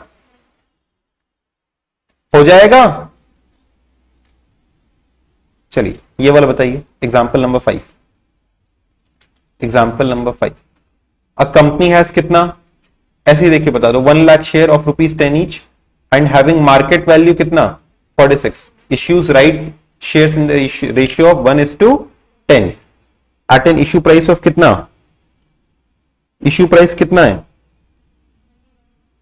हो जाएगा? चलिए ये वाला बताइए। Example number 5। Example number 5, a company has कितना? ऐसे ही देखिए बता दो, 1 lakh share of ₹10 each and having market value कितना? 46। Issues right shares in the ratio of 1:10 at an issue price of कितना? इश्यू प्राइस कितना है?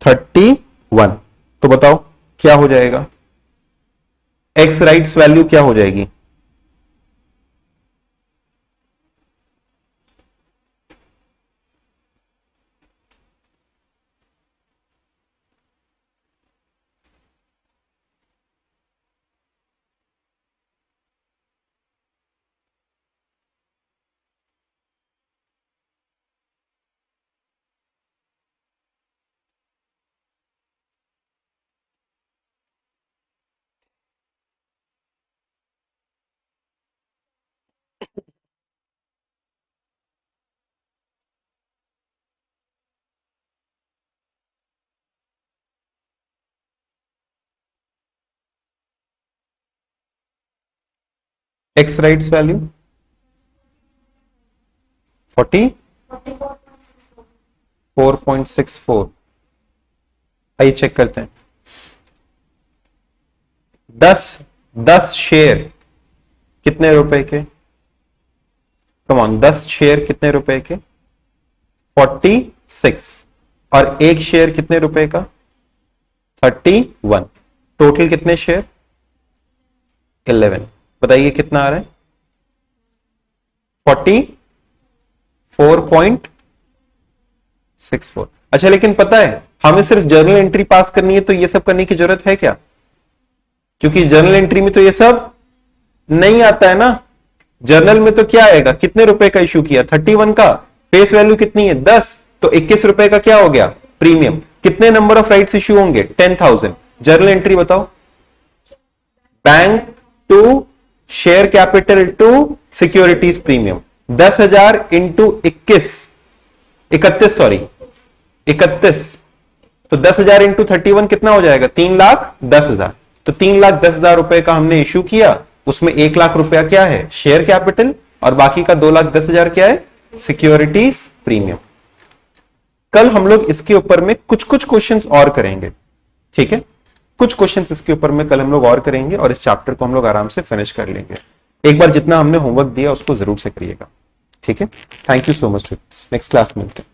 31। तो बताओ क्या हो जाएगा? एक्स राइट्स वैल्यू क्या हो जाएगी? X rights value 4.64। आइए चेक करते हैं। 10 शेयर कितने रुपए के? कम ऑन, 10 शेयर कितने रुपए के? 46। और एक शेयर कितने रुपए का? 31। टोटल कितने शेयर? 11। बताइए कितना आ रहा है? 44.64। अच्छा लेकिन पता है हमें सिर्फ जर्नल एंट्री पास करनी है, तो ये सब करने की जरूरत है क्या? क्योंकि जर्नल एंट्री में तो ये सब नहीं आता है ना। जर्नल में तो क्या आएगा? कितने रुपए का इश्यू किया? 31 का। फेस वैल्यू कितनी है? 10। तो 21 रुपए का क्या हो गया? प्रीमियम। कितने नंबर ऑफ राइट्स इश्यू होंगे? 10,000। जर्नल एंट्री बताओ। Bank to share capital to securities premium 10,000 into 31। तो 10,000 इंटू 31 कितना हो जाएगा? 3,10,000। तो 3,10,000 रुपए का हमने इश्यू किया, उसमें 1,00,000 रुपया क्या है शेयर कैपिटल और बाकी का 2,10,000 क्या है सिक्योरिटीज प्रीमियम। कल हम लोग इसके ऊपर में कुछ कुछ क्वेश्चंस और करेंगे, ठीक है, कुछ क्वेश्चंस इसके ऊपर में कल हम लोग और करेंगे और इस चैप्टर को हम लोग आराम से फिनिश कर लेंगे। एक बार जितना हमने होमवर्क दिया उसको जरूर से करिएगा, ठीक है। Thank you so much, next class मिलते हैं।